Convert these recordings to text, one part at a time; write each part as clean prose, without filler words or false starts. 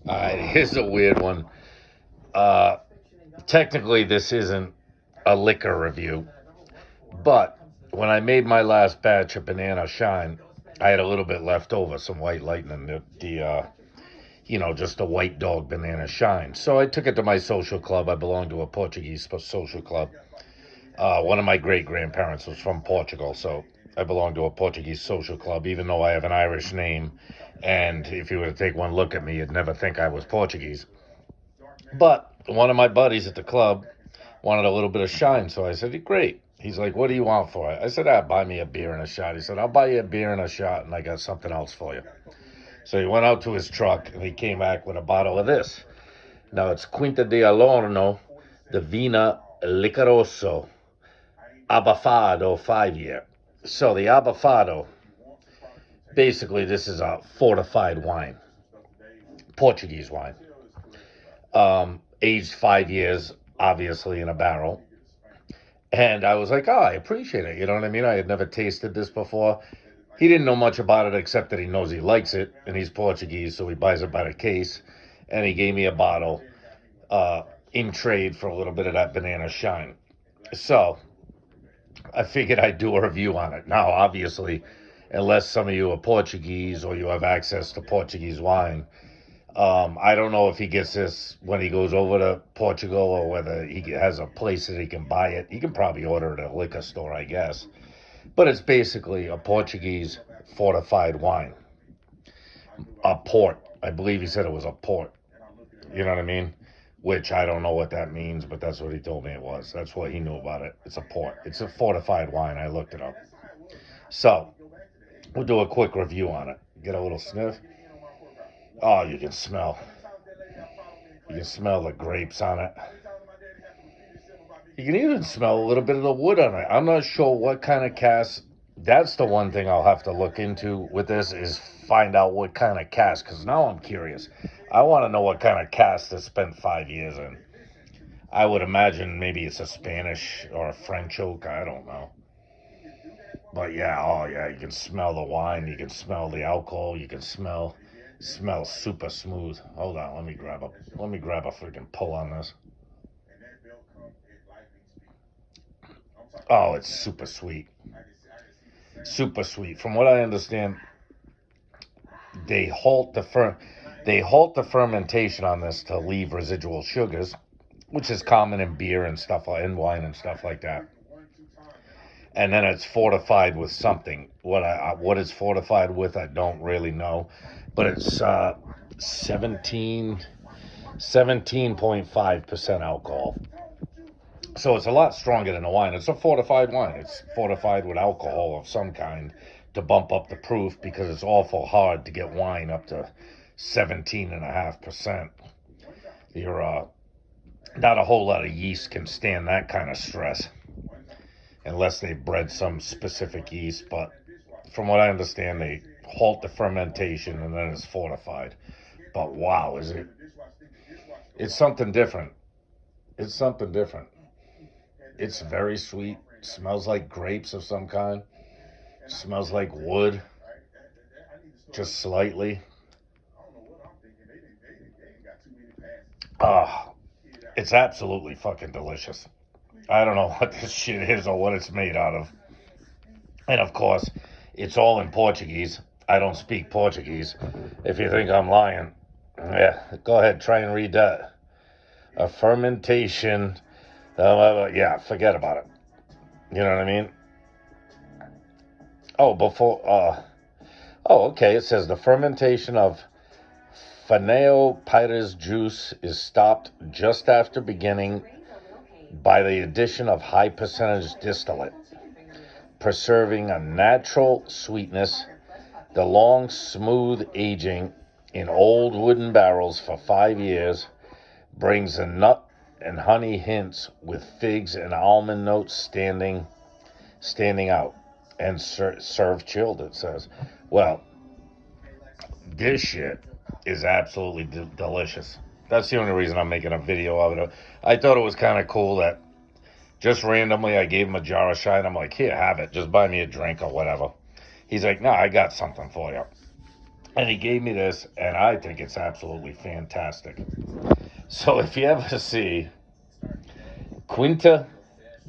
All right, here's a weird one. Uh, Technically, this isn't a liquor review, but when I made my last batch of Banana Shine, I had a little bit left over, some White Lightning, just the White Dog Banana Shine. So I took it to my social club. I belong to a Portuguese social club. One of my great grandparents was from Portugal, so I belong to a Portuguese social club, even though I have an Irish name. And if you were to take one look at me, you'd never think I was Portuguese. But one of my buddies at the club wanted a little bit of shine, so I said, great. He's like, what do you want for it? I said, buy me a beer and a shot. He said, I'll buy you a beer and a shot, and I got something else for you. So he went out to his truck, and he came back with a bottle of this. Now, it's Quinta da Alorna, the Vina Licoroso, Abafado 5-year. So the Abafado, basically, this is a fortified wine, Portuguese wine. Aged 5 years, obviously, in a barrel. And I was like, I appreciate it. You know what I mean? I had never tasted this before. He didn't know much about it except that he knows he likes it. And he's Portuguese, so he buys it by the case. And he gave me a bottle in trade for a little bit of that Banana Shine. So I figured I'd do a review on it. Now, obviously, unless some of you are Portuguese or you have access to Portuguese wine, I don't know if he gets this when he goes over to Portugal or whether he has a place that he can buy it. He can probably order it at a liquor store, I guess. But it's basically a Portuguese fortified wine. A port. I believe he said it was a port. You know what I mean? Which I don't know what that means, but that's what he told me it was. That's what he knew about it. It's a port. It's a fortified wine. I looked it up. So, we'll do a quick review on it. Get a little sniff. Oh, you can smell. You can smell the grapes on it. You can even smell a little bit of the wood on it. I'm not sure what kind of cask. That's the one thing I'll have to look into with this is find out what kind of cask, because now I'm curious. I want to know what kind of cask they spent 5 years in. I would imagine maybe it's a Spanish or a French oak. I don't know. But yeah, oh yeah, you can smell the wine. You can smell the alcohol. You can smells super smooth. Hold on, let me grab a freaking pull on this. Oh, it's super sweet. Super sweet. From what I understand, they halt the fermentation on this to leave residual sugars, which is common in beer and stuff like in wine and stuff like that. And then it's fortified with something. What it's fortified with, I don't really know, but it's 17.5% alcohol. So it's a lot stronger than a wine. It's a fortified wine. It's fortified with alcohol of some kind to bump up the proof because it's awful hard to get wine up to 17.5%. You're not a whole lot of yeast can stand that kind of stress unless they bred some specific yeast. But from what I understand, they halt the fermentation and then it's fortified. But wow, it's something different. It's something different. It's very sweet. Smells like grapes of some kind. Smells like wood. Just slightly. Ah, it's absolutely fucking delicious. I don't know what this shit is or what it's made out of. And of course, it's all in Portuguese. I don't speak Portuguese. If you think I'm lying, yeah, go ahead, try and read that. A fermentation. Yeah, forget about it. You know what I mean? Oh, okay. It says the fermentation of Faneo Pires juice is stopped just after beginning by the addition of high percentage distillate, preserving a natural sweetness. The long, smooth aging in old wooden barrels for 5 years brings the nut and honey hints with figs and almond notes standing out and served chilled, it says. Well, this shit is absolutely delicious. That's the only reason I'm making a video of it. I thought it was kind of cool that just randomly I gave him a jar of shine. I'm like, here, have it. Just buy me a drink or whatever. He's like, no, I got something for you. And he gave me this, and I think it's absolutely fantastic. So if you ever see Quinta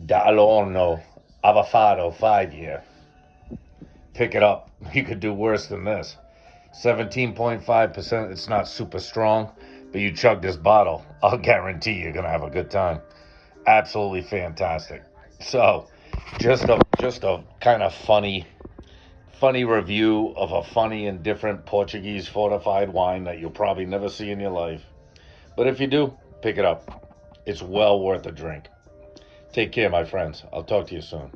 da Alorna Abafado 5 year, pick it up. You could do worse than this. 17.5%. It's not super strong, but you chug this bottle, I'll guarantee you're gonna have a good time. Absolutely fantastic. So, just a kind of funny review of a funny and different Portuguese fortified wine that you'll probably never see in your life. But if you do, pick it up. It's well worth a drink. Take care, my friends. I'll talk to you soon.